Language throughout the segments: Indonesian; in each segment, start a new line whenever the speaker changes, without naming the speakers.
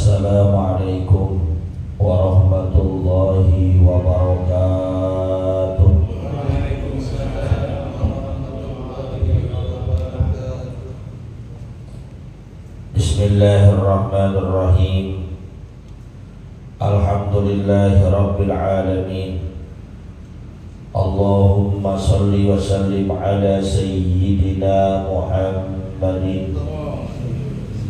Assalamualaikum warahmatullahi wabarakatuh. Bismillahirrahmanirrahim. Alhamdulillahi rabbil alamin. Allahumma salli wa sallim ala sayyidina Muhammadin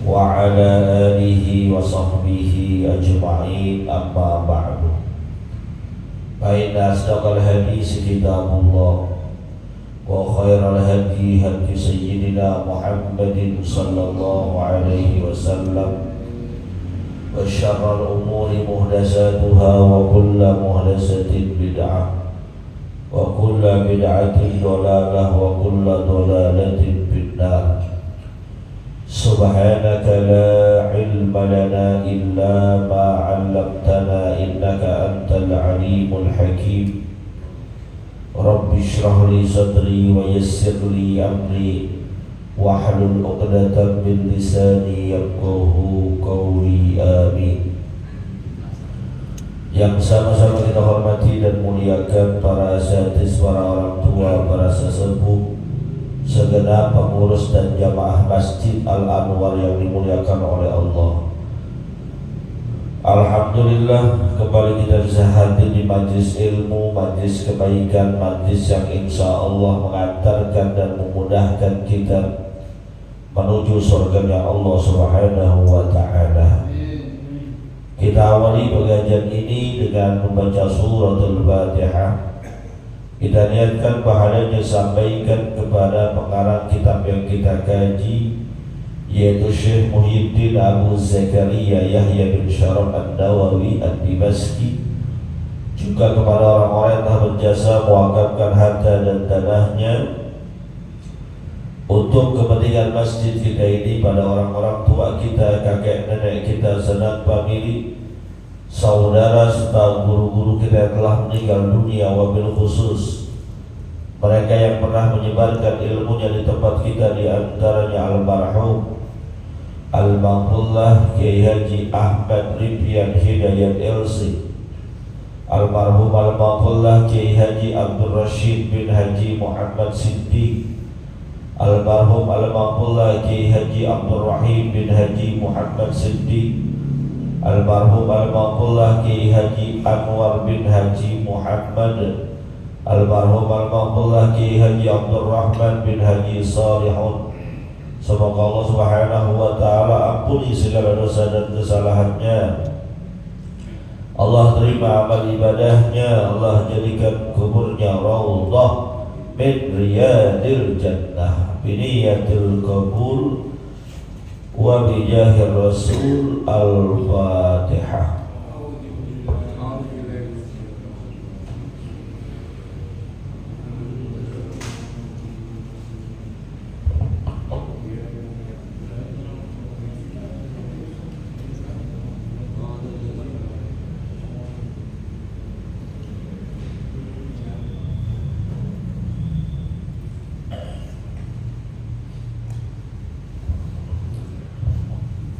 wa ala alihi wa sahbihi ajma'in, amma ba'du. Fa inna asdaqal hadis kitabullah wa khairal hadi hadi sayyidina Muhammadin sallallahu alaihi wasallam wa syarrul umuri muhdatsatuha wa kullu muhdatsatin bid'ah wa kullu bid'atin dhalalah wa kullu dhalalatin finnar. Subhanaka la ilma lana illa ma 'allamtana innaka antal alimul hakim. Rabbi shrah li sadri wa yassir li amri wahlul 'uqdatam min lisani yafqahu qawli. Amin. Yang sama-sama kita hormati dan muliakan para asatiz, para orang tua, para sesepuh, segenap pengurus dan jamaah Masjid Al-Anwar yang dimuliakan oleh Allah. Alhamdulillah, kembali kita bisa hadir di majlis ilmu, majlis kebaikan, majlis yang insya Allah mengantarkan dan memudahkan kita menuju surganya Allah Subhanahu wa ta'ala. Kita awali pengajian ini dengan membaca suratul Fatihah. Kita niatkan pahalanya sampaikan kepada pengarang kitab yang kita kaji, yaitu Syekh Muhyiddin Abu Zakaria Yahya bin Syaraf An-Nawawi Ad-Dimashqi, juga kepada orang-orang yang telah berjasa mewakafkan harta dan tanahnya untuk kepentingan masjid kita ini, pada orang-orang tua kita, kakek nenek kita, sanak famili, saudara serta guru-guru kita yang telah meninggal dunia, wabil khusus mereka yang pernah menyebarkan ilmunya di tempat kita, di antaranya almarhum Al-Maqullah Kiai Haji Ahmad Ripian Hidayat LC, almarhum Al-Maqullah Kiai Haji Abdul Rashid bin Haji Muhammad Siddiq, almarhum Al-Maqullah Kiai Haji Abdul Rahim bin Haji Muhammad Siddiq, almarhum Al-Maqullah Kiai Haji Anwar bin Haji Muhammad, almarhum Al-Maqullah Kiai Haji Abdul Rahman bin Haji Salihun. Semoga Allah Subhanahu wa ta'ala ampuni segala dosa dan kesalahannya, Allah terima amal ibadahnya, Allah jadikan kuburnya raudhah min riyadil jannah biniyatil qabul wa bijahir rasul. Al-Fatihah.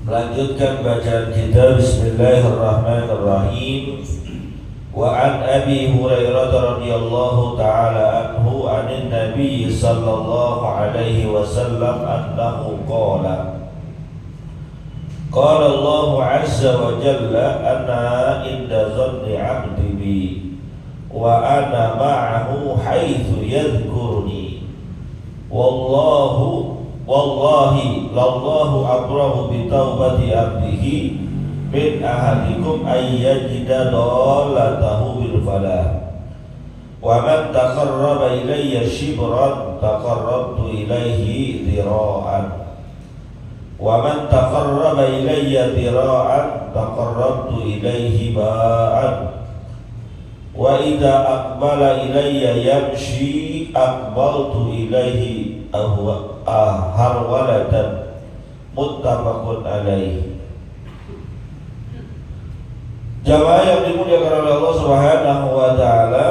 Melanjutkan bacaan kita. Bismillahirrahmanirrahim. Wa an Abi Hurairah radhiyallahu ta'ala anhu anin Nabi sallallahu alaihi wasallam annahu qala Allah azza wa jalla ana inda dhanni 'abdi bi wa ana ma'ahu haitsu yadhkuruni Wallahi lallahu abrahu bi taubati abdihi min ahadikum ayyajida dhalatahu bil falah wa man taqarraba ilayya shibran taqarrabtu ilayhi dhira'an wa man taqarraba ilayya dhira'an taqarrabtu ilayhi ba'an wa idza aqbala ilayya yamshi aqbaltu ilayhi harwalatan. Muttafaqun alaih. Jamaah yang dimuliakan oleh Allah Subhanahu wa ta'ala,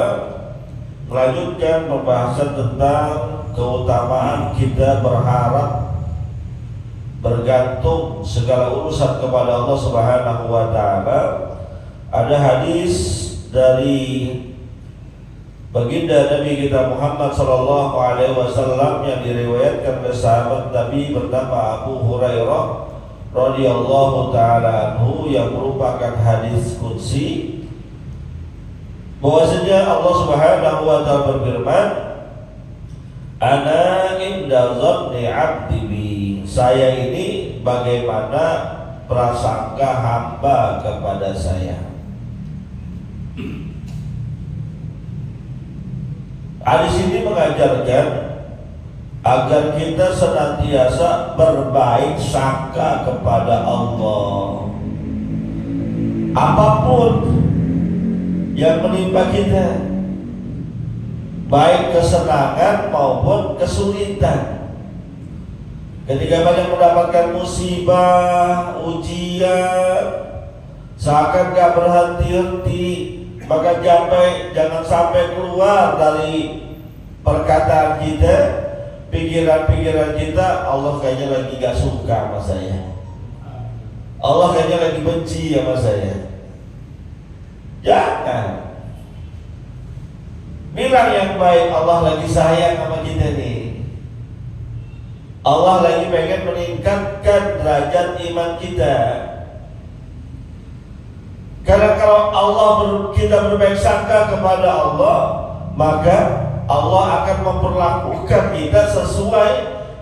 melanjutkan pembahasan tentang keutamaan kita berharap bergantung segala urusan kepada Allah Subhanahu wa taala. Ada hadis dari baginda Nabi kita Muhammad sallallahu alaihi wasallam yang diriwayatkan oleh sahabat Nabi bernama Abu Hurairah radhiyallahu taala anhu, yang merupakan hadis qudsi, bahwasanya Allah Subhanahu wa taala berfirman, "Ana inda dhanni 'abdi bi." Saya ini bagaimana prasangka hamba kepada saya. Hadis ini mengajarkan agar kita senantiasa berbaik sangka kepada Allah. Apapun yang menimpa kita, baik kesenangan maupun kesulitan, ketika banyak mendapatkan musibah, ujian, seakan gak berhenti-henti, maka jangan sampai keluar dari perkataan kita, pikiran-pikiran kita, Allah kayaknya lagi gak suka sama saya, Allah kayaknya lagi benci sama saya. Jangan. Bilang yang baik, Allah lagi sayang sama kita nih, Allah lagi pengen meningkatkan derajat iman kita. Karena kalau kita berbaik sangka kepada Allah, maka Allah akan memperlakukan kita sesuai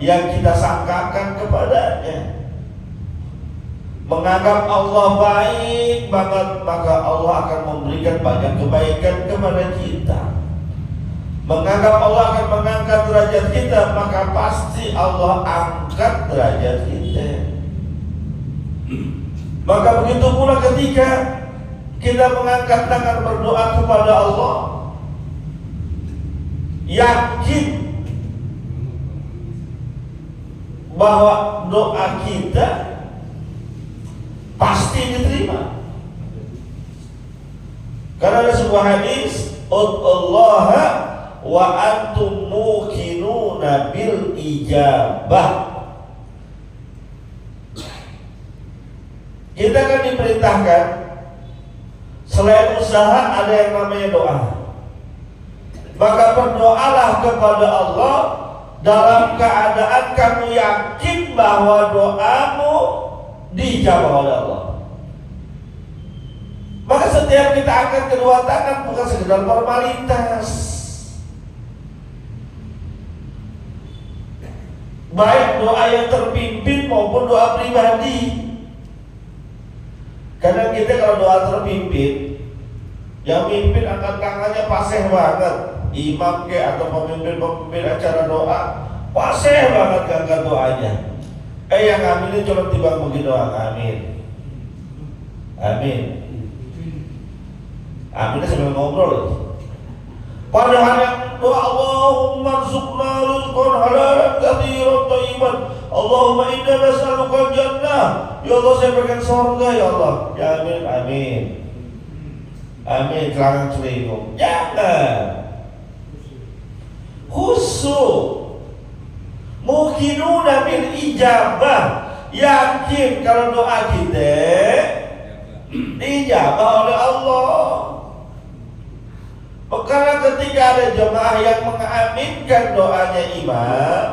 yang kita sangkakan kepadanya. Menganggap Allah baik banget, maka Allah akan memberikan banyak kebaikan kepada kita. Menganggap Allah akan mengangkat derajat kita, maka pasti Allah angkat derajat kita. Maka begitu pula ketika kita mengangkat tangan berdoa kepada Allah, yakin bahwa doa kita pasti diterima. Karena ada sebuah hadis, Allah wa antum muqinuna bil ijabah. Kita kan diperintahkan, selain usaha ada yang namanya doa. Maka berdoalah kepada Allah dalam keadaan kamu yakin bahwa doamu dijawab oleh Allah. Maka setiap kita angkat kedua tangan bukan sekedar formalitas, baik doa yang terpimpin maupun doa pribadi. Karena kita kalau doa terpimpin, yang mimpin angkat tangannya paseh banget, imam ke atau pemimpin acara doa paseh banget angkat doanya. Yang amin ini cuma timbang begitu doang, amin, amin, aminnya sambil ngobrol. Padahal yang doa Allahumma rzuqna rizqan halalan katsiran thayyiban, Allahumma inna nas'aluka jannah, ya Allah saya pengen surga ya Allah, ya amin, amin, amin, kelangan celinggung. Jangan khusyuk, muqinuna bil ijabah, yakin kalau doa kita dijabah oleh Allah. Karena ketika ada jemaah yang mengaminkan doanya imam,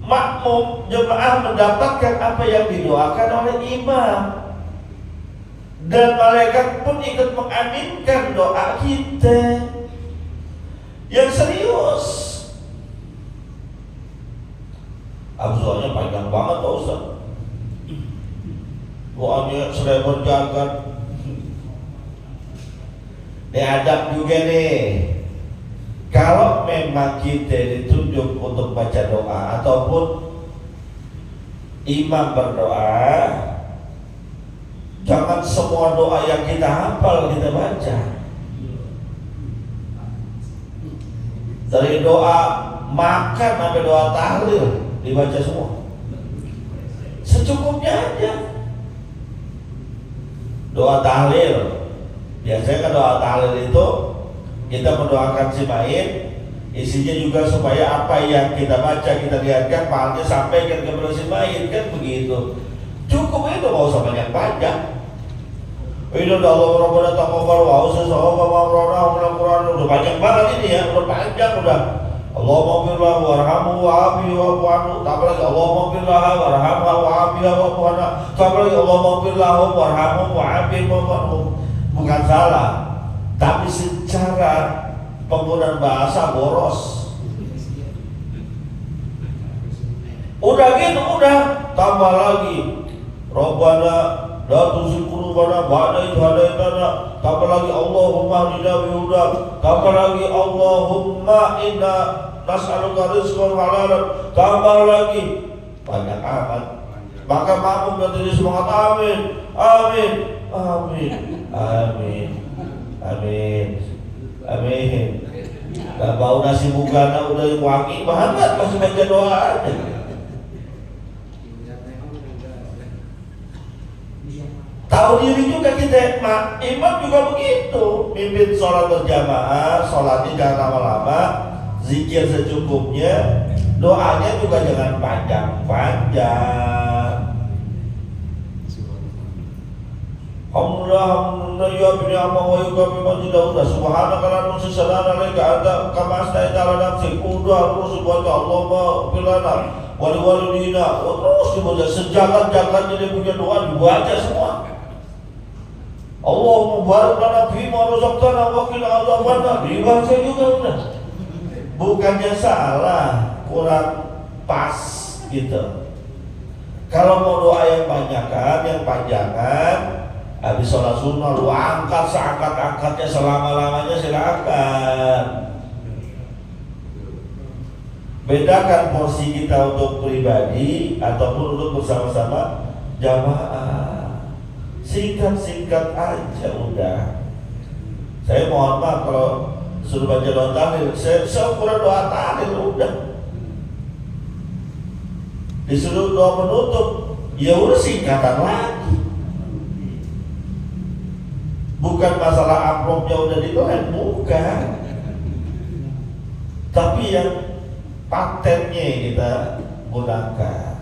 makmum jemaah mendapatkan apa yang didoakan oleh imam, dan malaikat pun ikut mengaminkan doa kita yang serius. Abzuannya panjang banget Pak Ustaz, doanya seribu jagat. Ini adab juga nih. Kalau memang kita ditunjuk untuk baca doa ataupun imam berdoa, jangan semua doa yang kita hafal kita baca. Dari doa makan sampai doa tahlil dibaca semua, secukupnya aja. Doa tahlil, biasanya kan doa tahlil itu kita mendoakan si mayit, Isinya juga supaya apa yang kita baca, kita lihatkan, pahalanya sampaikan kepada si mayit, kan begitu. Cukup itu, nggak usah banyak panjang. Ini udah Allah Rabbana taqabbal wa ahsin sawaba wa amrana Quran, udah panjang banget ini ya, udah panjang udah. Allahumma firlahu warhamhu wa'afihi wa'fu anhu. Tambah lagi Allahumma firlahu warhamhu wa'afihi wa'fu anhu. Tambah lagi Allahumma firlahu warhamhu wa'afihi wa'fu anhu. Bukan salah, tapi secara penggunaan bahasa boros. Udah gitu, udah tambah lagi Rabbana la tuzigh qulubana ba'da idh hadaitana. Tambah lagi Allahumma hdina bihuda. Tambah lagi Allahumma inna nas'aluka rizqan halalan. Tambah lagi banyak amat. Maka makmum dan diri semangat amin, amin, amin, amin, amin, amin. Gak bau nasi bugana udah wangi banget, masih baca doa aja. Tahu diri juga kita, imam juga begitu. Mimpin sholat berjamaah, sholatnya jangan lama-lama, zikir secukupnya, doanya juga jangan panjang-panjang. Alhamdulillah ya bini amma wa yukabi majidah. Subhanaka la nuhsi sanana alaika anta kama asnaita ala nafsik. Udah terus buat Allahumma filana wa liwalidina. Terus dibaca sejagat-jagat, jadi punya doa dibaca semua. Allahumma barik lana fima razaqtana wa qina adzabannar, dibaca juga udah. Bukannya salah, kurang pas gitu. Kalau mau doa yang banyakan, yang panjangan, habis sholat sunnah lu angkat seangkat-angkatnya, selama-lamanya silakan. Bedakan porsi kita untuk pribadi ataupun untuk bersama-sama jamaah. Singkat-singkat aja udah. Saya mohon maaf kalau suruh baca doa tahlil, saya seukuran doa tahlil udah. Disuruh doa menutup, ya udah singkatan lagi. Bukan masalah amplopnya udah dilem, bukan. Tapi yang patennya kita gunakan.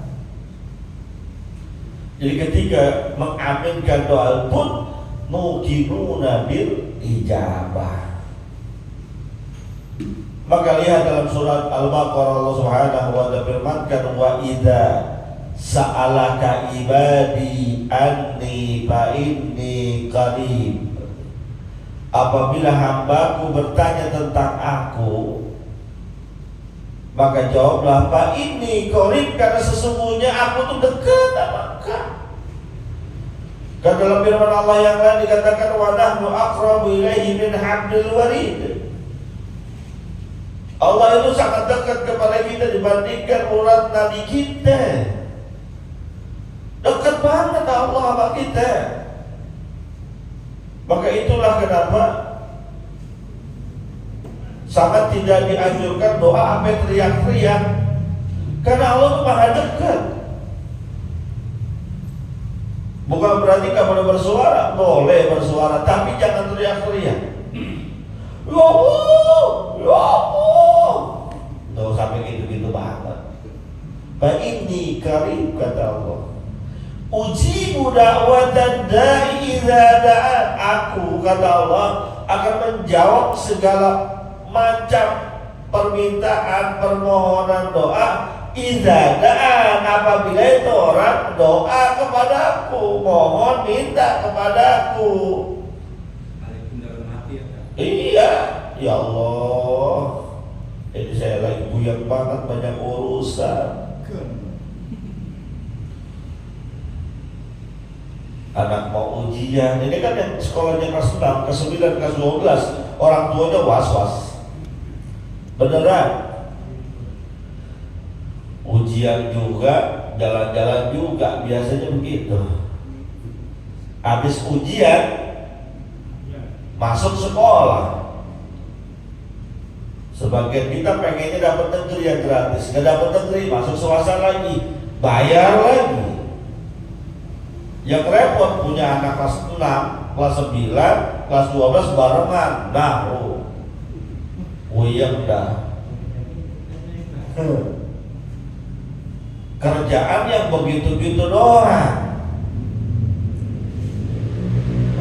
Jadi ketika mengaminkan doa pun muqinuna bil ijabah. Maka lihat dalam surat Al-Baqarah, Allah Subhanahu wa ta'ala firmankan, wa idza sa'alaka ibadi anni fa inni qarib. Apabila hambaku bertanya tentang aku, maka jawablah fa inni qarib, karena sesungguhnya aku tuh dekat sama engkau. Kan dalam firman Allah yang lain dikatakan wa nahnu aqrabu ilaihi min hablil warid. Allah itu sangat dekat kepada kita dibandingkan urat nadi kita. Dekat banget Allah sama kita. Maka itulah kenapa sangat tidak dianjurkan doa sampai teriak-teriak, karena Allah itu maha dekat. Bukan berarti kamu boleh bersuara, boleh bersuara, tapi jangan teriak-teriak. Ya Allah, ya Allah. Nggak usah sampai gitu-gitu banget. Fa inni qarib, kata Allah. Ujibu da'watan da'i idza da'an. Aku, kata Allah, akan menjawab segala macam permintaan, permohonan doa, idza da'an, apabila itu orang doa kepadaku, mohon minta kepadaku. Iya, ya Allah, ini saya lagi buyang banget, banyak urusan. Anak mau ujian, ini kan yang sekolahnya kelas 6, kelas 9, kelas 12, orang tuanya was-was. Beneran, ujian juga, jalan-jalan juga, biasanya begitu. Habis ujian, masuk sekolah. Sebagian kita pengennya dapat negeri yang gratis, nggak dapat negeri, masuk swasta lagi, bayar lagi. Yang repot punya anak kelas 6, kelas 9, kelas 12 barengan. Nah, uyang dah. Kerjaan yang begitu-gitu doang.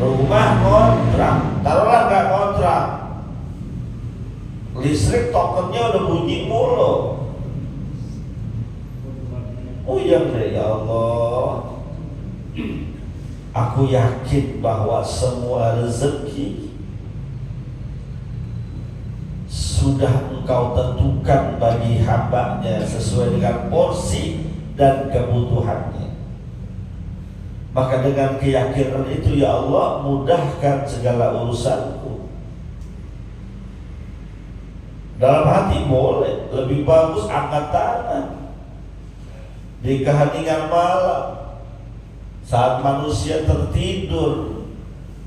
Rumah kontrak, taruhlah nggak kontrak, listrik tokennya udah bunyi mulu. Oh ya Allah, aku yakin bahwa semua rezeki sudah Engkau tentukan bagi hamba-Nya sesuai dengan porsi dan kebutuhannya. Maka dengan keyakinan itu ya Allah, mudahkan segala urusanku. Dalam hati boleh, lebih bagus angkat tangan di keheningan malam saat manusia tertidur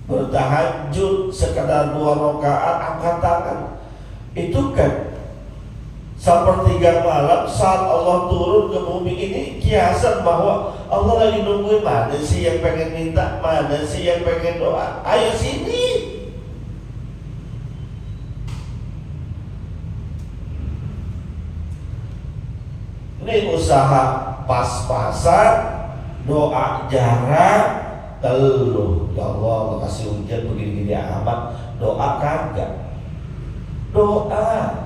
bertahajud sekadar 2 rakaat, angkat tangan. Itu kan sepertiga malam saat Allah turun ke bumi ini, kiasan bahwa Allah lagi nungguin mana sih yang pengen minta, mana sih yang pengen doa, ayo sini. Ini usaha pas-pasan, doa jarang, teluh. Ya Allah, Allah kasih hujan begini-gini amat, doa kagak. Doa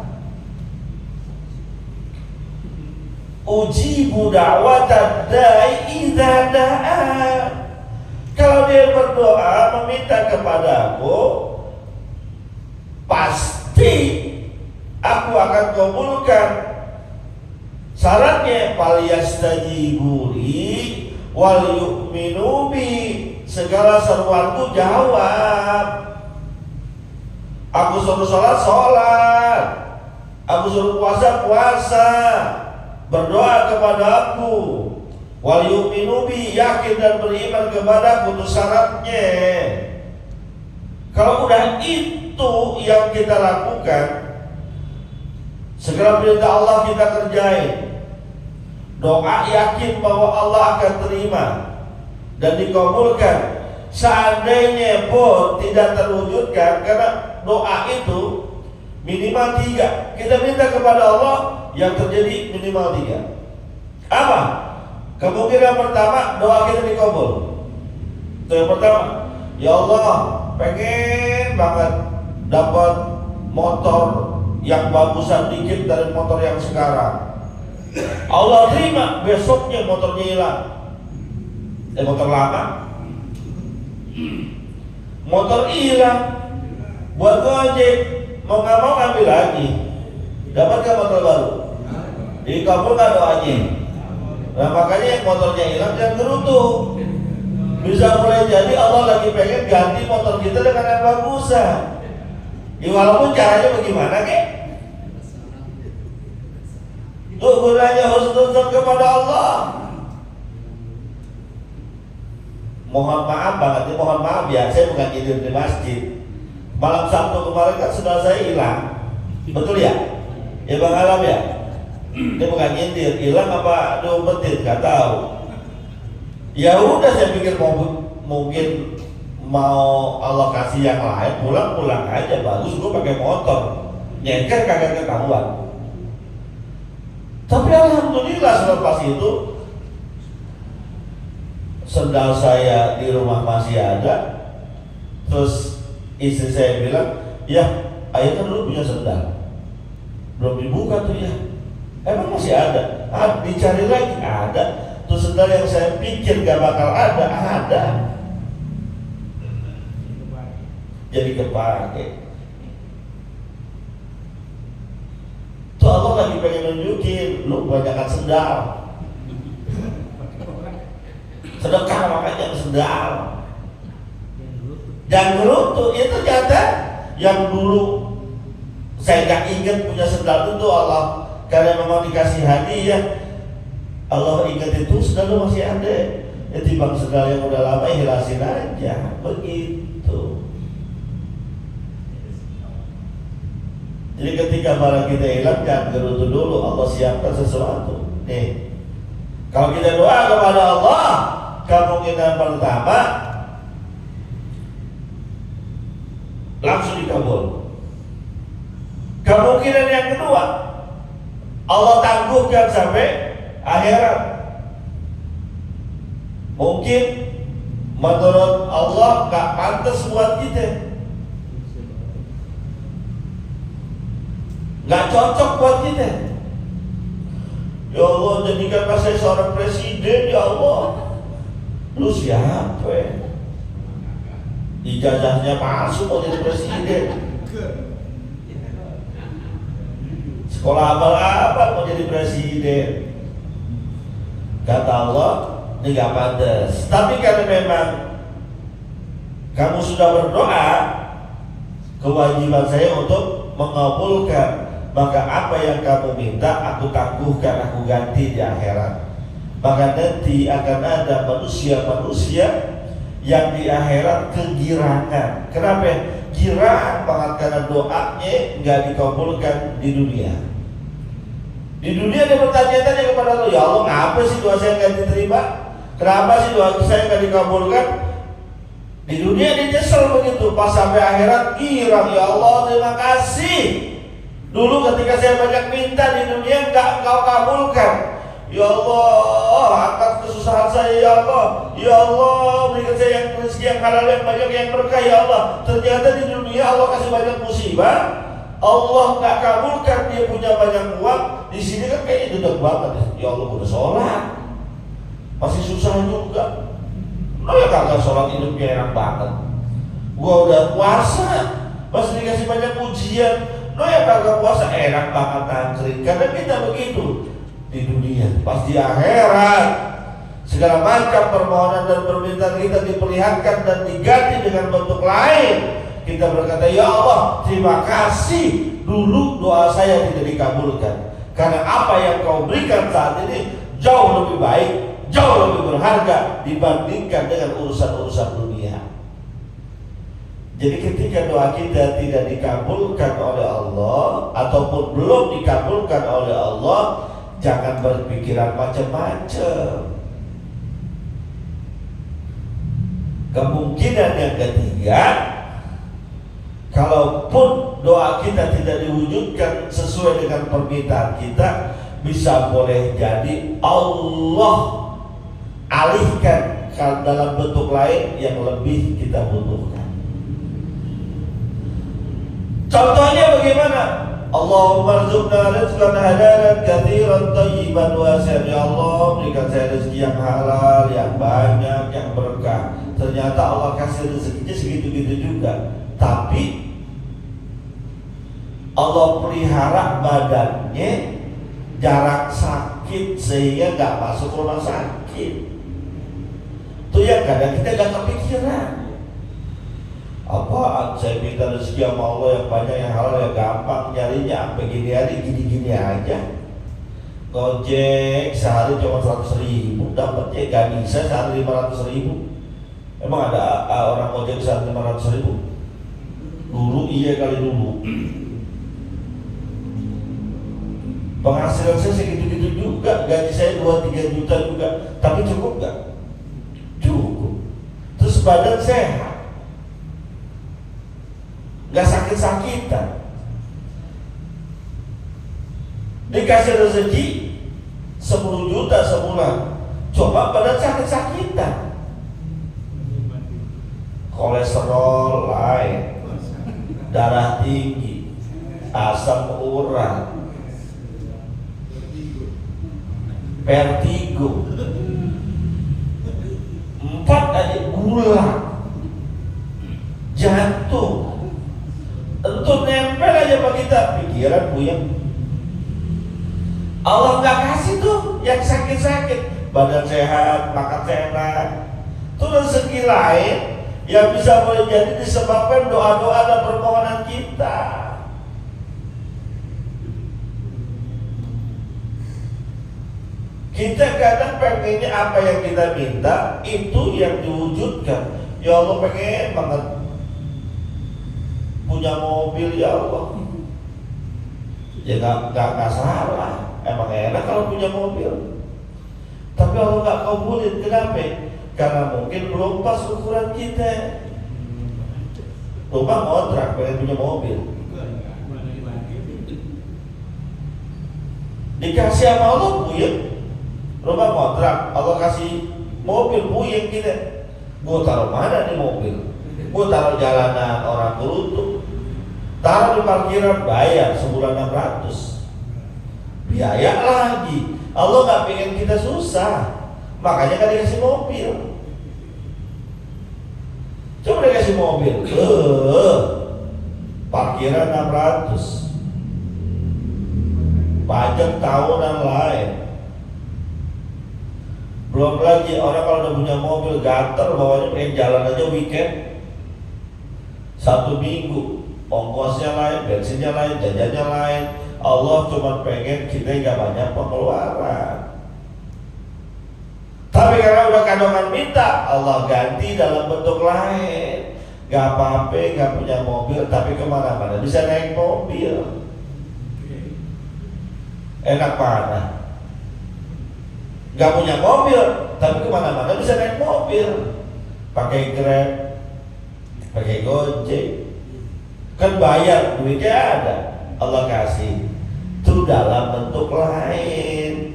ujibu da'watad da'i idza da'a. Kalau dia berdoa meminta kepadaku, pasti aku akan kabulkan. Syaratnya falyastajibu li wal yu'minu bi. Segala seruanku jawab. Aku suruh sholat, aku suruh puasa, berdoa kepada aku. Wal yu'minu bi, yakin dan beriman kepada aku, itu syaratnya. Kalau udah itu yang kita lakukan, segala perintah Allah kita kerjain, doa yakin bahwa Allah akan terima dan dikabulkan. Seandainya pun tidak terwujudkan, karena doa itu minimal 3. Kita minta kepada Allah, yang terjadi minimal 3. Apa? Kemungkinan pertama, doa kita dikabul. Itu yang pertama. Ya Allah, pengen banget dapat motor yang bagusan dikit dari motor yang sekarang. Allah terima, besoknya motornya hilang. Motor lama, motor hilang, buat gojek, mau nggak mau ambil lagi, dapat ke motor baru, dikabul nggak doanya. Nah makanya motornya hilang jangan gerutu. Bisa mulai jadi Allah lagi pengen ganti motor kita dengan yang bagusan. Ya walaupun caranya bagaimana kek, tuh gunanya husnuzon kepada Allah. Mohon maaf banget, ini mohon maaf ya, saya bukan tidur di masjid. Malam Sabtu kemarin kan saudara saya hilang, betul ya? Ya Bang Alam ya? Dia bukan nyindir, hilang apa diumpetin, gak tahu. Ya udah, saya pikir mungkin mau Allah kasih yang lain, pulang aja, bagus gue pakai motor, nyengker kagak ketahuan. Tapi alhamdulillah selepas itu sendal saya di rumah masih ada. Terus istri saya bilang, ya ayah kan dulu punya sendal, belum dibuka tuh ya. Emang masih ada? Dicari lagi, ada. Tuh sendal yang saya pikir gak bakal ada. Jadi kepake. Tuh Allah lagi pengen nunjukin, lu kebanyakan sendal. Sedekah makanya sendal. Dan gerutu itu ternyata yang dulu saya gak ingat punya sendal itu Allah, karena memang dikasih hadiah. Allah ingat itu sendal masih ada. Ya timbang sendal yang udah lama hilasin aja. Begitu. Jadi ketika barang kita hilang, jangan gerutu dulu, Allah siapkan sesuatu. Nih, kalau kita doa kepada Allah, kemungkinan pertama langsung dikabul. Kemungkinan yang kedua, Allah tangguhkan sampai akhirat. Mungkin menurut Allah gak pantas buat kita, gak cocok buat kita. Ya Allah, jadikan saya seorang presiden, ya Allah. Lu siapa? Ijazahnya palsu mau jadi presiden. Sekolah abal-abal mau jadi presiden. Kata Allah, ini gak pantas. Tapi karena memang kamu sudah berdoa, kewajiban saya untuk mengabulkan. Maka apa yang kamu minta aku tangguhkan, aku ganti di akhirat. Maka nanti akan ada manusia-manusia yang di akhirat kegirangan. Kenapa? Girang banget karena doanya nggak dikabulkan di dunia. Di dunia dia bertanya-tanya kepada Allah, ya Allah, ngapa sih doa saya nggak diterima? Kenapa sih doa saya nggak dikabulkan? Di dunia dia nyesel begitu. Pas sampai akhirat girang, ya Allah, terima kasih. Dulu ketika saya banyak minta di dunia nggak kau kabulkan. Ya Allah, angkat kesusahan saya, ya Allah. Ya Allah, berikan saya yang rezeki yang halal, yang banyak, yang berkah, ya Allah. Ternyata di dunia Allah kasih banyak musibah, Allah nggak kabulkan. Dia punya banyak uang, di sini kan kayaknya duduk banget. Ya Allah, udah sholat masih susah juga. Nah ya kagak sholat hidupnya enak banget. Gua udah puasa masih dikasih banyak ujian. Nah ya kagak puasa enak banget nangkring. Karena kita begitu di dunia. Pas di akhirat segala macam permohonan dan permintaan kita diperlihatkan dan diganti dengan bentuk lain. Kita berkata, ya Allah, terima kasih. Dulu doa saya tidak dikabulkan, karena apa yang kau berikan saat ini jauh lebih baik, jauh lebih berharga dibandingkan dengan urusan-urusan dunia. Jadi ketika doa kita tidak dikabulkan oleh Allah ataupun belum dikabulkan oleh Allah, jangan berpikiran macam-macam. Kemungkinan yang ketiga, kalaupun doa kita tidak diwujudkan sesuai dengan permintaan kita, bisa boleh jadi Allah alihkan dalam bentuk lain yang lebih kita butuhkan. Contohnya bagaimana? Allahumma rzuqna rizqan halalan katsiran thayyiban wasi'an. Ya Allah, berikan saya rezeki yang halal, yang banyak, yang berkah. Ternyata Allah kasih rezekinya segitu-gitu juga, tapi Allah pelihara badannya jarak sakit sehingga gak masuk rumah sakit. Itu yang kadang kita gak kepikiran. Apaan saya minta rezeki sama Allah yang banyak, yang halal, yang gampang nyarinya, sampai gini hari gini-gini aja. Gojek sehari cuma 100.000, dapatnya gak bisa sehari 500.000. Emang ada orang gojek sehari 500.000? Dulu iya kali dulu. Penghasilan saya segitu-gitu juga, gaji saya 2-3 juta juga, tapi cukup gak? Cukup. Terus badan sehat, gak sakit-sakitan, dikasih rezeki 10 juta sebulan, coba badan sakit-sakitan, kolesterol naik, darah tinggi, asam urat, vertigo, 4 aja, gula, jantung. Tentu nempel aja sama kita, pikiran buyang. Allah nggak kasih tuh yang sakit-sakit, badan sehat, makan sehat. Itu rezeki lain yang bisa boleh jadi disebabkan doa-doa dan permohonan kita. Kita kadang pengennya apa yang kita minta itu yang diwujudkan. Ya Allah, pengen banget punya mobil, ya Allah. Ya gak salah, emang enak kalau punya mobil. Tapi Allah gak kabulin. Kenapa? Karena mungkin belum pas ukuran kita. Rumah ngontrak, pengen punya mobil. Dikasih sama Allah puyeng, rumah kontrak, Allah kasih mobil puyeng kita. Gua taruh mana nih mobil? Gua taruh jalanan orang beruntung, taruh di parkiran, bayar sebulan 600, biaya lagi. Allah nggak pengen kita susah, makanya kan dikasih mobil. Coba dikasih mobil, parkiran 600, pajak tahunan lain. Belum lagi orang kalau udah punya mobil gater, bawanya pengen jalan aja weekend, 1 minggu, ongkosnya lain, bensinnya lain, jajannya lain. Allah cuma pengen kita gak banyak pengeluaran. Tapi karena udah kadongan minta, Allah ganti dalam bentuk lain. Gak apa-apa, gak punya mobil, tapi kemana-mana bisa naik mobil. Enak mana? Gak punya mobil, tapi kemana-mana bisa naik mobil. Pakai Grab, pakai Gojek, kan bayar, duitnya ada, Allah kasih. Itu dalam bentuk lain.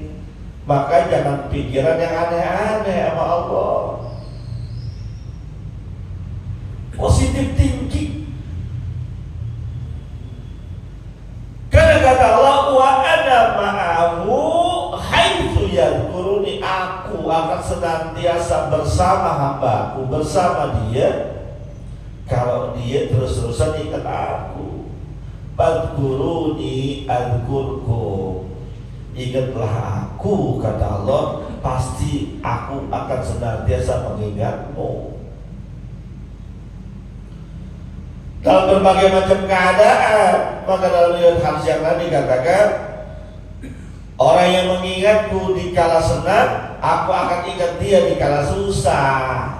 Maka jangan pikiran yang aneh-aneh sama Allah. Positif thinking. Karena kata Allah, wa ana ma'ahu haitsu yadhkuruni, aku akan senantiasa bersama hambaku, bersama dia kalau dia terus-terusan ingat aku. Fadhkuruni adzkurkum, ingatlah aku, kata Allah, pasti aku akan senantiasa mengingatmu. Dalam berbagai macam keadaan, maka dalam riwayat hadis yang tadi katakan, orang yang mengingatku di kala senang, aku akan ingat dia di kala susah.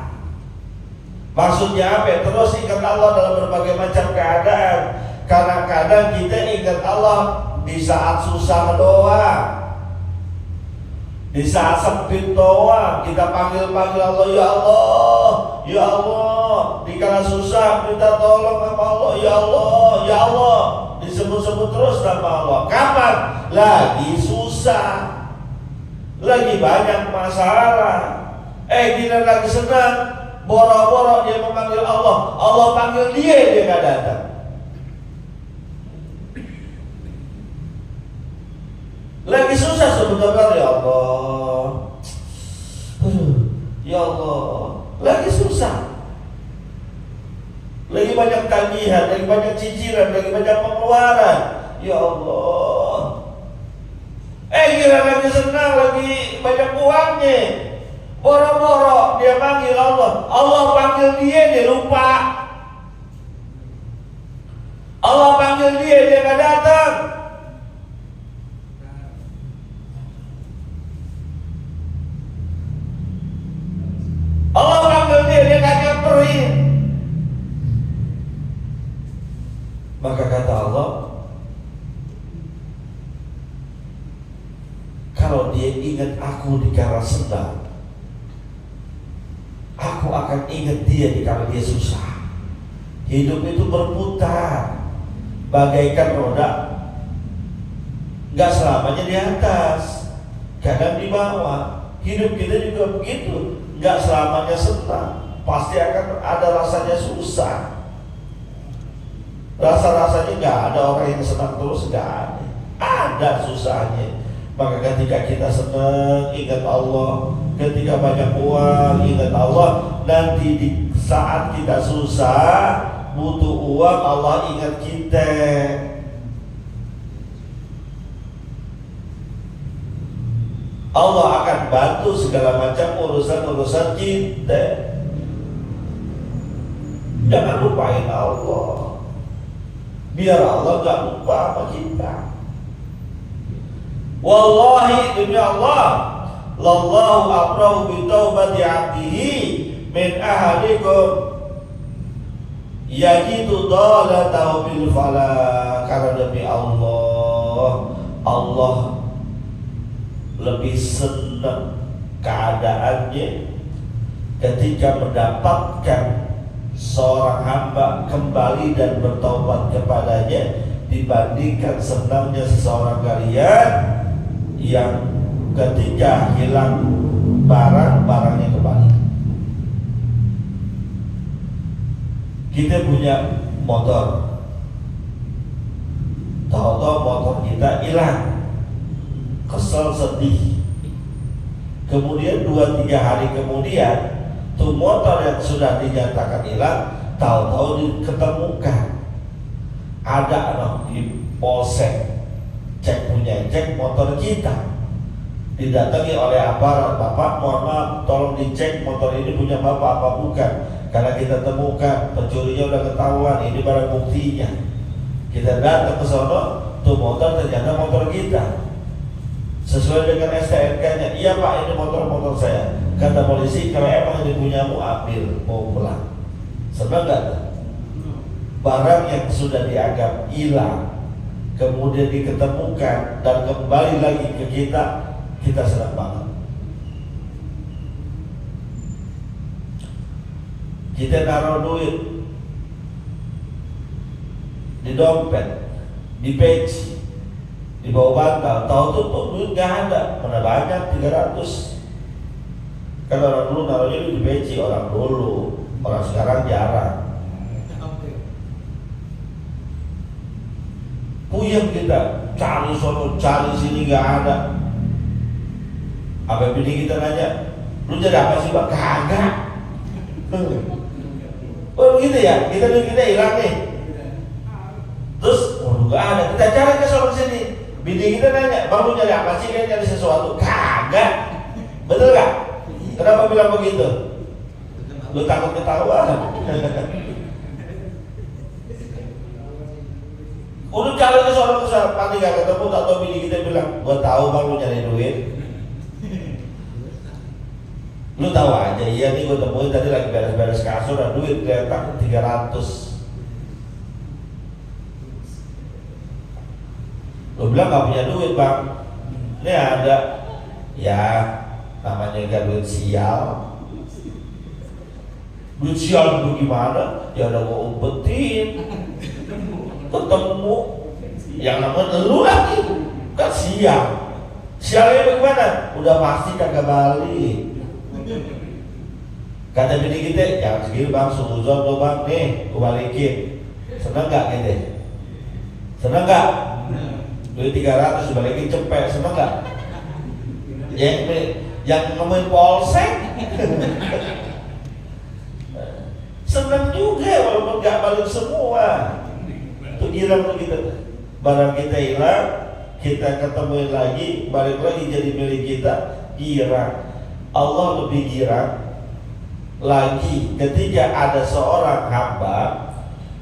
Maksudnya apa? Terus ingat Allah dalam berbagai macam keadaan. Karena kadang kita ingat Allah di saat susah doang, di saat sempit doang, kita panggil-panggil Allah, ya Allah, ya Allah. Di kala susah minta tolong sama Allah, ya Allah, ya Allah. Disebut-sebut terus nama Allah. Kapan? Lagi susah, lagi banyak masalah. Kita lagi senang, boro-boro dia memanggil Allah, Allah panggil dia gak datang. Lagi susah sebentar, ya Allah, ya Allah, lagi susah, lagi banyak tagihan, lagi banyak cicilan, lagi banyak pengeluaran, ya Allah. Kira lagi senang, lagi banyak uangnya, boro-boro dia panggil Allah, Allah panggil dia lupa, Allah panggil dia gak datang. Allah panggil dia gak nyamperin. Maka kata Allah, kalau dia ingat aku di kala senang, aku akan ingat dia di kala dia susah. Hidup itu berputar bagaikan roda, gak selamanya di atas, kadang di bawah. Hidup kita juga begitu, gak selamanya senang, pasti akan ada rasanya susah. Rasa-rasanya gak ada orang yang senang terus, gak ada susahnya. Maka ketika kita senang, ingat Allah. Ketika banyak uang, ingat Allah. Nanti di saat kita susah, butuh uang, Allah ingat kita. Allah akan bantu segala macam urusan-urusan kita. Jangan lupain Allah, biar Allah gak lupa sama kita. Wallahi, demi Allah, lallahu abrahu bitaubati abdihi min ahadikum yajidu dalatahu bil fala. Karena demi Allah, Allah lebih senang keadaannya ketika mendapatkan seorang hamba kembali dan bertaubat kepadanya dibandingkan senangnya seseorang kalian yang ketika hilang barang-barangnya kembali. Kita punya motor, tahu-tahu motor kita hilang, kesel, sedih. Kemudian 2-3 hari kemudian tuh motor yang sudah dinyatakan hilang tahu-tahu diketemukan. Ada di polsek, cek motor kita, didatangi oleh aparat, "Bapak, mohon maaf, tolong dicek motor ini punya Bapak apa bukan, karena kita temukan pencurinya udah ketahuan, ini barang buktinya." Kita datang ke sono, tuh motor ternyata motor kita, sesuai dengan STNK-nya. "Iya Pak, ini motor saya." Kata polisi, "Kalau emang ini punyamu, ambil, mau pulang." Senang gak? Barang yang sudah dianggap hilang kemudian diketemukan dan kembali lagi ke kita senang banget. Kita naruh duit di dompet, di peci, di bawah bantal, tahu tuh duit gak ada, mana banyak 300. Kan orang dulu naruhnya di peci, orang sekarang jarang. Puyeng kita, cari sono, cari sini gak ada. Apa bini kita nanya, "Lu jadi apa sih Pak?" "Kagak." Oh begitu ya, kita hilang nih. Terus, gak ada, kita cari ke sono sini. Bini kita nanya, "Bang, lu jadi apa sih?" "Kayak nyari sesuatu." "Kagak." Betul gak? Kenapa bilang begitu? Lu takut ketahuan. Udah cari ke sono pasti gak ketemu, atau bini kita bilang, "Gua tahu Bang, lu nyari duit." Lu tahu aja, "Iya nih gua temuin tadi lagi beres-beres kasur, ada duit ternyata 300. Lu bilang gak punya duit Bang. Ini ada. Ya namanya gak duit sial. Duit sial itu gimana? Ya udah gua umpetin, ketemu yang namanya lu lagi, kan sial. Sialnya bagaimana? Udah pasti kagak balik. Kata bini kita, "Jangan segini Bang, suzon lo Bang, nih gua balikin." Seneng gak gitu? Seneng gak? Duit 300 dibalikin cepet, seneng gak? Yang nemuin polsek seneng juga walaupun gak balik semua. Itu girang tuh kita, barang kita hilang, kita ketemuin lagi, balik lagi jadi milik kita, girang. Allah lebih girang lagi ketika ada seorang hamba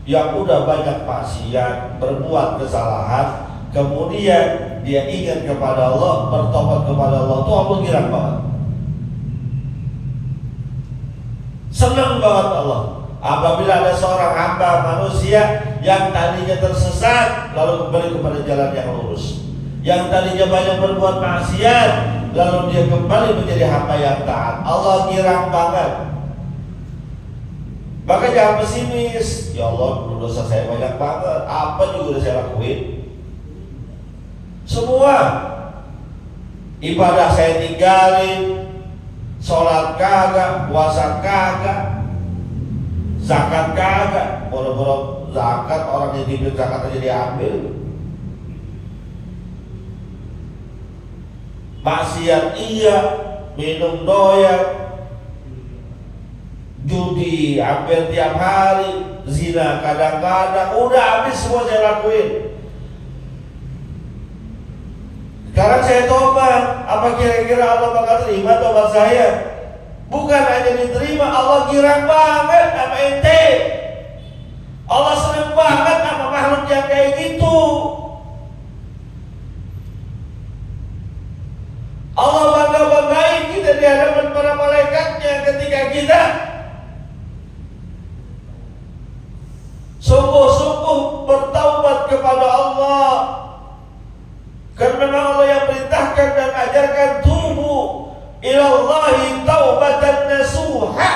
yang udah banyak maksiat, berbuat kesalahan, kemudian dia ingat kepada Allah, bertobat kepada Allah, tuh Allah girang banget, senang banget Allah. Apabila ada seorang hamba manusia yang tadinya tersesat lalu kembali kepada jalan yang lurus, yang tadinya banyak berbuat maksiat lalu dia kembali menjadi hamba yang taat, Allah girang banget. Maka jangan pesimis, "Ya Allah, dulu dosa saya banyak banget, apa juga udah saya lakuin, semua ibadah saya tinggalin, sholat kagak, puasa kagak, zakat kagak, boro-boro zakat orang yang diberi zakat aja diambil, maksiat iya, minum doyan, judi hampir tiap hari, zina kadang-kadang, udah habis semua saya lakuin. Sekarang saya tobat, apa kira-kira Allah bakal terima tobat saya?" Bukan hanya diterima, Allah girang banget sama ente. Allah seneng banget sama makhluk yang kayak gitu. Allah bangga-banggain kita di hadapan para malaikatnya ketika kita sungguh-sungguh bertaubat kepada Allah. Karena memang Allah yang perintahkan dan ajarkan, "Tubu ilallahi taubatan nasuha."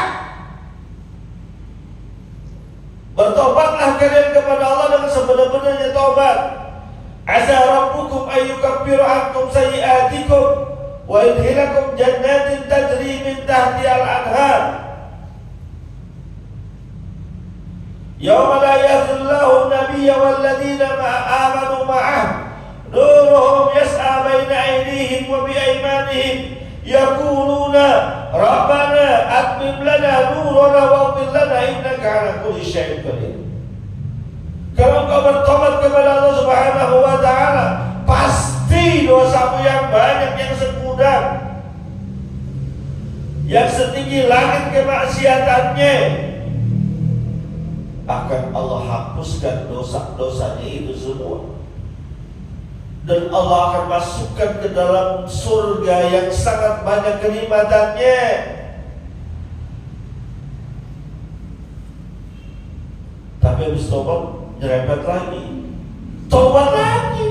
Bertobatlah kalian kepada Allah dengan sebenar-benarnya taubat. "Asa rabbukum ayyukaffiru ankum sayyi'atikum wa yudkhilakum jannatin tajri min tahtiha al-anhar yawma la yahdillahu an-nabiyya wal ladzina amanu ma'ah nuruhum yas'a baina aydihim wa bi aymanihim yaquluna rabbana atmim lana nurana waghfir lana innaka 'ala kulli syai'in qadir. Kalau kau bertobat kepada Allah Subhanahu wa taala, pasti dosamu yang banyak, yang segudang, yang setinggi langit kemaksiatannya, akan Allah hapuskan dosa-dosanya itu semua. Dan Allah akan masukkan ke dalam surga yang sangat banyak kenikmatannya. Tapi habis tobat nyerempet lagi, tobat lagi,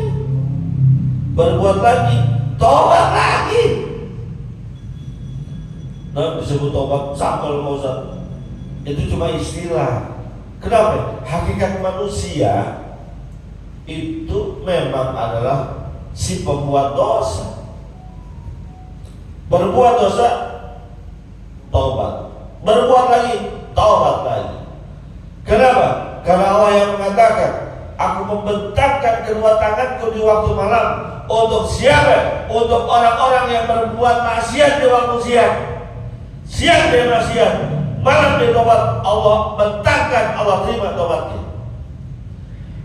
berbuat lagi, tobat lagi. Nah, disebut tobat sambal Ustaz. Itu cuma istilah. Kenapa? Hakikat manusia itu memang adalah si pembuat dosa. Berbuat dosa, tobat. Berbuat lagi, tobat lagi. Kenapa? Karena Allah yang mengatakan, aku membentangkan kedua tanganku di waktu malam. Untuk siapa? Untuk orang-orang yang berbuat maksiat di waktu siang. Siang dia maksiat, malam dia tobat. Allah bentangkan, Allah terima tobatnya.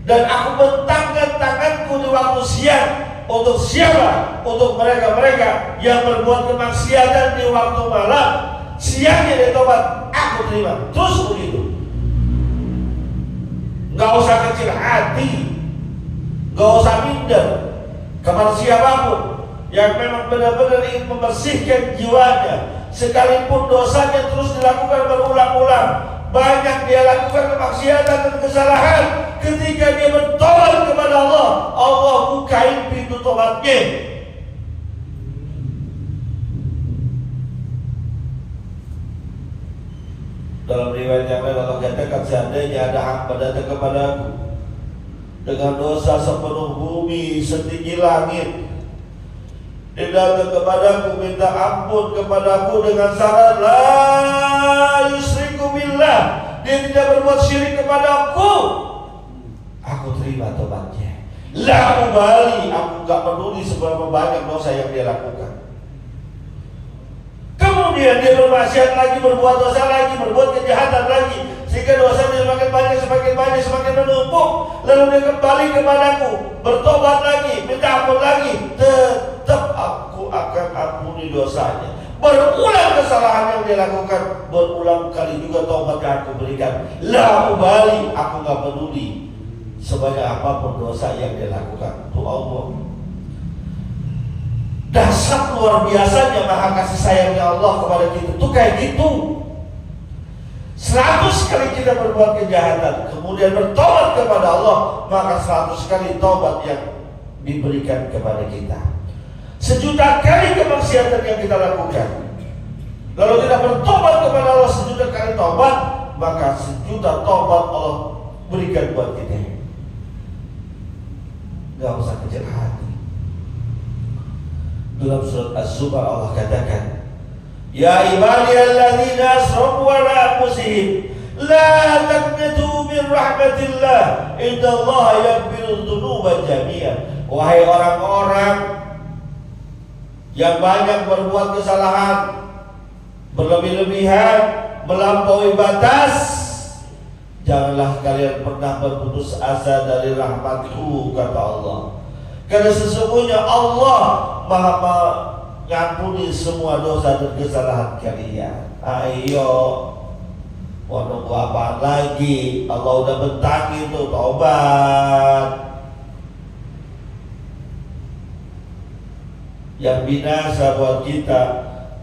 Dan aku bentangkan tanganku di waktu siang. Untuk siapa? Untuk mereka-mereka yang berbuat kemaksiatan di waktu malam. Siangnya dia tobat, aku terima. Terus begitu. Gak usah kecil hati, gak usah minder kepada siapapun yang memang benar-benar ingin membersihkan jiwanya. Sekalipun dosanya terus dilakukan berulang-ulang, banyak dia lakukan kemaksiatan dan kesalahan, ketika dia bertobat kepada Allah, Allah bukain pintu tobatnya. Dalam riwayat yang lain Allah katakan, seandainya ada hamba datang kepadaku dengan dosa sepenuh bumi, setinggi langit, dia datang kepadaku minta ampun kepadaku dengan syarat la yusyriku billah, dia tidak berbuat syirik kepadaku, aku terima tobatnya. La ubali, aku gak peduli seberapa banyak dosa yang dia lakukan. Kemudian dia bermaksiat lagi, berbuat dosa lagi, berbuat kejahatan lagi, sehingga dosanya semakin banyak, semakin menumpuk. Lalu dia kembali kepadaku, bertobat lagi, minta ampun lagi, tetap aku akan ampuni dosanya. Berulang kesalahan yang dia lakukan, berulang kali juga tobat yang aku berikan. La ubali, aku gak peduli sebanyak apapun dosa yang dia lakukan. Itu Allah. Dasar luar biasanya maha kasih sayangnya Allah kepada kita itu kayak gitu. 100 kali kita berbuat kejahatan, kemudian bertobat kepada Allah, maka 100 kali tobat yang diberikan kepada kita. 1.000.000 kali kemaksiatan yang kita lakukan, lalu kita bertobat kepada Allah 1.000.000 kali tobat, maka 1.000.000 tobat Allah berikan buat kita. Gak usah kecil hati. Dalam surat Az-Zumar Allah katakan, ya ibadiyalladzina asrafu ala anfusihim la taqnatu min rahmatillah innallaha yaghfiru dzunuba jami'an. Wahai orang-orang yang banyak berbuat kesalahan, berlebih-lebihan, melampaui batas, janganlah kalian pernah berputus asa dari rahmatku, kata Allah. Karena sesungguhnya Allah Maha mengampuni semua dosa dan kesalahan kalian. Ayo, mau nunggu apa lagi? Allah udah bentangin tuh tobat. Yang binasa buat kita,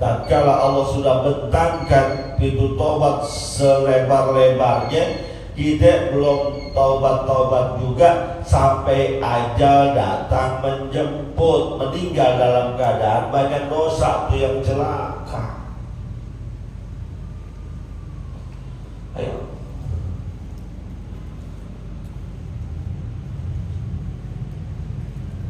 tatkala Allah sudah bentangkan pintu tobat selebar-lebarnya, kita belum tobat-tobat juga sampai ajal datang menjemput, meninggal dalam keadaan banyak dosa itu yang celaka. Ayo.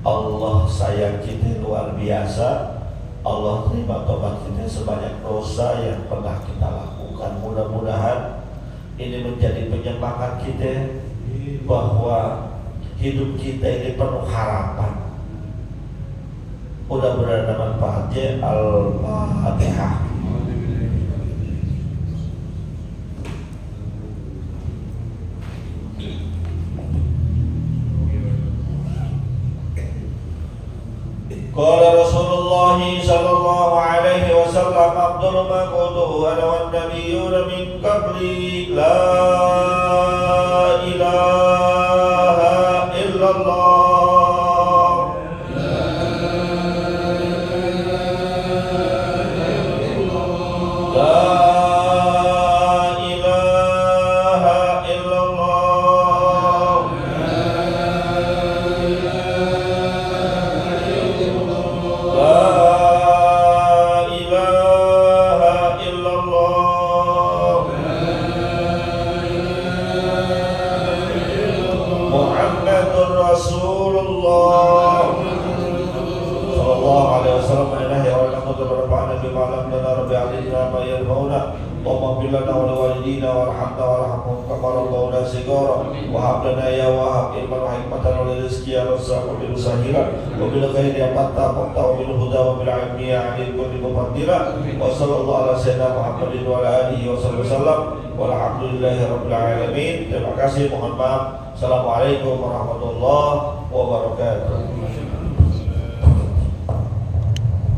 Allah sayang kita luar biasa Allah terima tobat kita sebanyak dosa yang pernah kita lakukan. Mudah-mudahan ini menjadi penyemangat kita bahwa hidup kita ini penuh harapan. Mudah-mudahan bermanfaatnya. Al-Fatihah. Qala Rasulullah sallallahu alaihi wasallam afdalu ma qultu ana wan nabiyyuna min qabli la ilaha illallah la ilaha illallah Rasulullah sallallahu alaihi wasallam anahi wa laqad rafa'na bima lam lana rabbi alaina ma yarfauna wa maghfirna wa liwalidina warhamna warhamhum kama rabbuna shighara wa hab lana ya wahab ilman wa hikmatan wa rizqi ya razzaq bil sahira wa bil khairi ya fattah wa bil huda wa bil ilmi ya alim kulli mufaddira wa sallallahu ala sayyidina Muhammadin wa ala alihi wa sallam walhamdulillahi rabbil alamin. Terima kasih, mohon maaf. Assalamualaikum warahmatullahi wabarakatuh.